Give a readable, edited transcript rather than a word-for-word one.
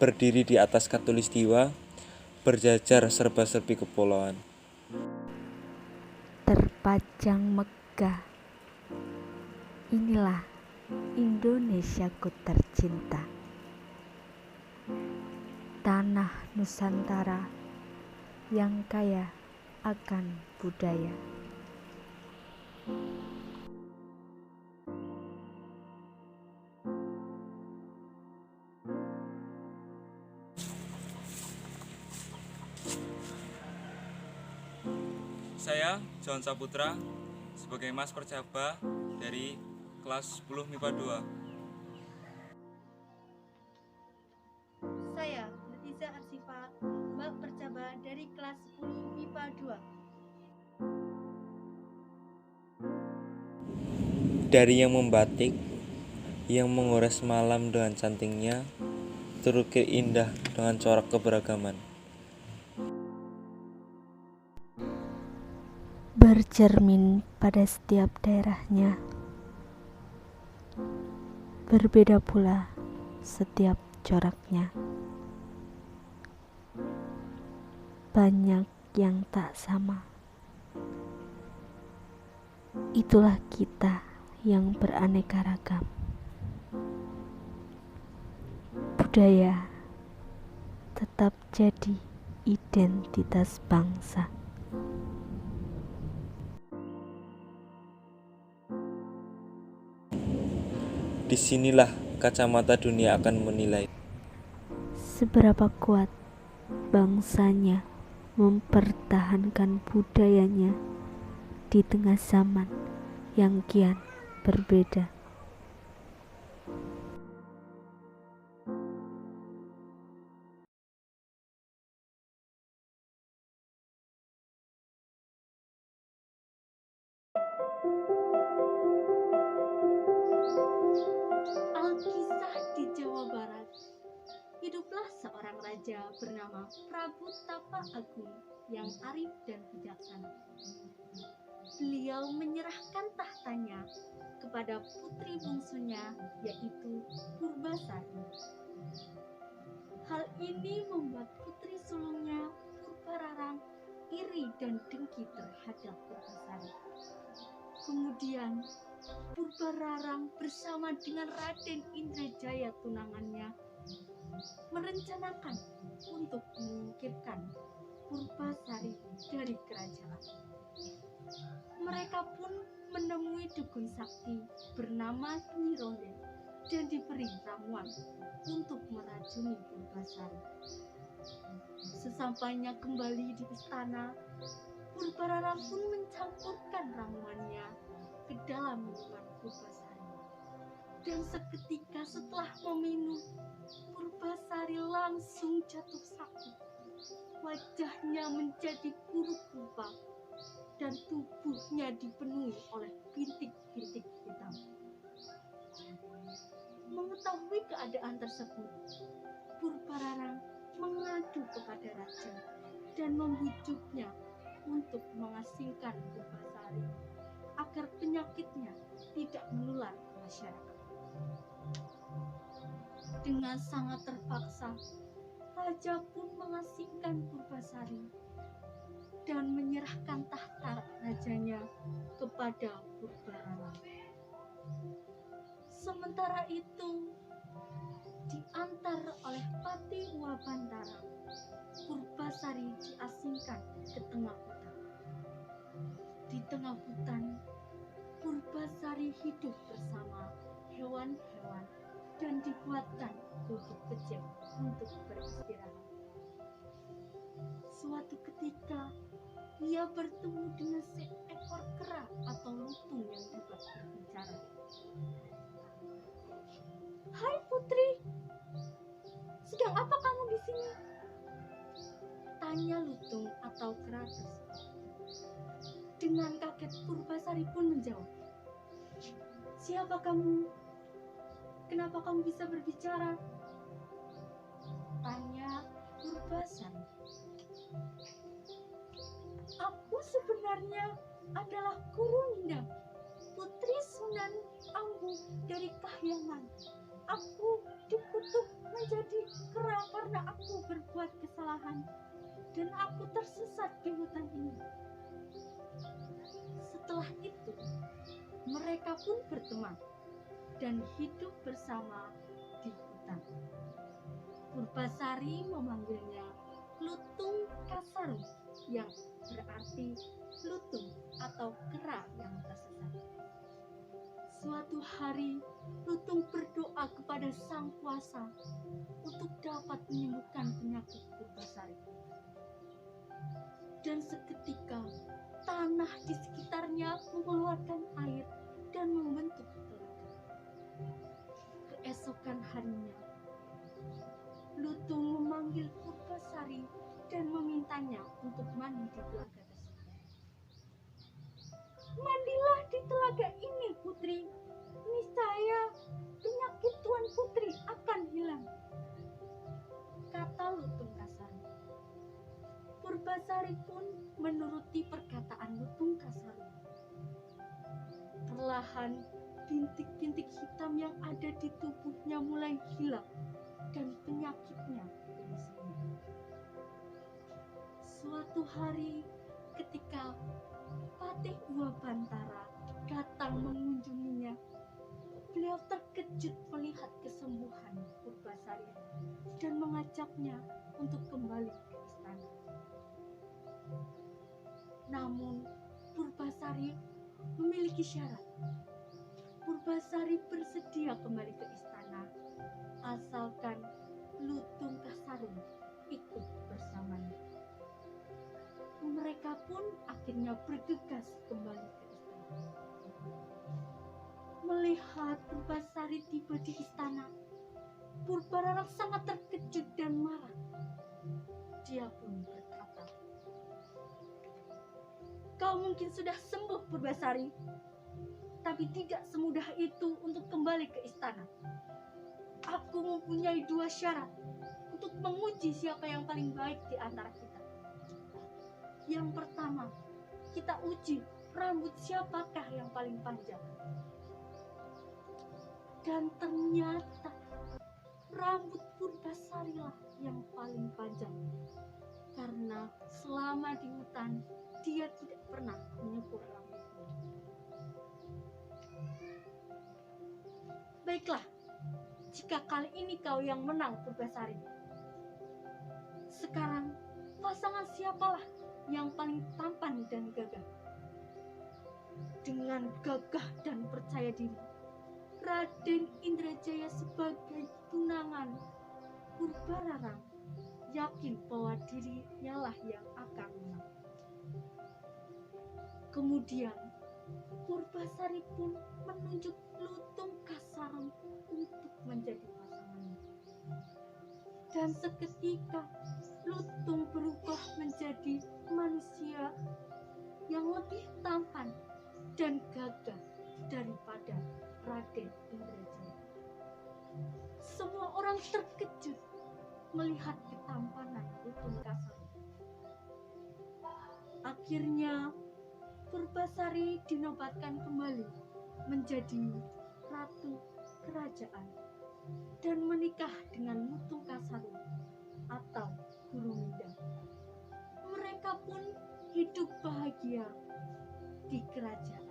berdiri di atas khatulistiwa, berjajar serba-serbi kepulauan. Terpajang megah, inilah Indonesiaku tercinta, tanah Nusantara yang kaya akan budaya. Saya John Saputra sebagai Mas Percaba dari kelas 10 MIPA 2. Saya Letiza Arsifa, Mbak Percaba dari kelas 10 MIPA 2. Dari yang membatik, yang mengores malam dengan cantingnya, terukir indah dengan corak keberagaman. Bercermin pada setiap daerahnya, berbeda pula setiap coraknya. Banyak yang tak sama. Itulah kita yang beraneka ragam. Budaya tetap jadi identitas bangsa. Disinilah kacamata dunia akan menilai Seberapa kuat bangsanya mempertahankan budayanya di tengah zaman yang kian berbeda. Alkisah di Jawa Barat. Hiduplah seorang raja bernama Prabu Tapa Agung yang arif dan bijaksana. Beliau menyerahkan tahtanya kepada putri bungsunya, yaitu Purbasari. Hal ini membuat putri sulungnya Purbararang iri dan dengki terhadap Purbasari. Kemudian Purbararang bersama dengan Raden Indrajaya tunangannya merencanakan untuk menyingkirkan Purbasari dari kerajaan. Mereka pun menemui dukun sakti bernama Nyi Ronggeng dan diberi ramuan untuk meracuni Purbasari. Sesampainya kembali di istana, Purbararang pun mencampurkan ramuannya ke dalam minuman Purbasari. Dan seketika setelah meminum, Purbasari langsung jatuh sakit. Wajahnya menjadi buruk rupa dan tubuhnya dipenuhi oleh bintik-bintik hitam. Mengetahui keadaan tersebut, Purbararang mengadu kepada raja dan membujuknya untuk mengasingkan Purbasari agar penyakitnya tidak menular ke masyarakat. Dengan sangat terpaksa, raja pun mengasingkan Purbasari dan menyerahkan tahta rajanya kepada Purbararang. Sementara itu, diantar oleh Pati Uwabantara, Purbasari diasingkan ke tengah hutan. Di tengah hutan, Purbasari hidup bersama hewan-hewan dan dibuatkan gubuk kecil untuk beristirahat. Suatu ketika, ia bertemu dengan seekor kera atau lutung yang dapat berbicara. "Hai putri, sedang apa kamu di sini?" tanya lutung atau kera tersebut. Dengan kaget, Purbasari pun menjawab, "Siapa kamu? Kenapa kamu bisa berbicara?" tanya Purbasari. "Aku sebenarnya adalah Kurunginda, putri Sunan Ambu dari Kahyangan. Aku dikutuk menjadi kera karena aku berbuat kesalahan dan aku tersesat di hutan ini. Setelah itu, mereka pun berteman dan hidup bersama di hutan. Purbasari memanggilnya Lutung Kasarung, yang berarti lutung atau kera yang tersesat. Suatu hari, Lutung berdoa kepada Sang Kuasa untuk dapat menyembuhkan penyakit Purbasari. Dan seketika, tanah di sekitarnya mengeluarkan air dan membentuk telaga. Keesokan harinya, Lutung memanggil Purbasari dan memintanya untuk mandi di telaga tersebut. Mandilah di telaga ini, putri. Niscaya penyakit Tuan Putri akan hilang, kata Lutung Kasarung. Purbasari pun menuruti perkataan Lutung Kasarung. Perlahan, bintik-bintik hitam yang ada di tubuhnya mulai hilang dan penyakitnya pun sembuh. Suatu hari ketika Patih Dua Bantara datang mengunjunginya, beliau terkejut melihat kesembuhan Purbasari dan mengajaknya untuk kembali ke istana. Namun Purbasari memiliki syarat. Purbasari bersedia kembali ke istana asalkan Lutung Kasarung ikut bersamanya. Mereka pun akhirnya bergegas kembali ke istana. Melihat Purbasari tiba di istana, Purbararang sangat terkejut dan marah. Dia pun berkata, "Kau mungkin sudah sembuh, Purbasari, tapi tidak semudah itu untuk kembali ke istana. Aku mempunyai 2 syarat untuk menguji siapa yang paling baik di antara kita. Yang pertama, kita uji rambut siapakah yang paling panjang." Dan ternyata rambut Purbasari lah yang paling panjang, karena selama di hutan dia tidak pernah menyukur rambutnya. Baiklah, jika kali ini kau yang menang, Purbasari. Sekarang pasangan siapalah yang paling tampan dan gagah? Dengan gagah dan percaya diri, Raden Indrajaya sebagai tunangan Purbararang yakin bahwa dirinya lah yang akan menang. Kemudian Purbasari pun menunjuk Lutung Kasarung untuk menjadi pasangannya. Dan seketika Lutung berubah menjadi manusia yang lebih tampan dan gagah daripada Raden Indrajaya. Semua orang terkejut melihat ketampanan Lutung Kasarung. Akhirnya Purbasari dinobatkan kembali menjadi ratu kerajaan dan menikah dengan Lutung Kasarung atau Guru Minda. Mereka pun hidup bahagia di kerajaan.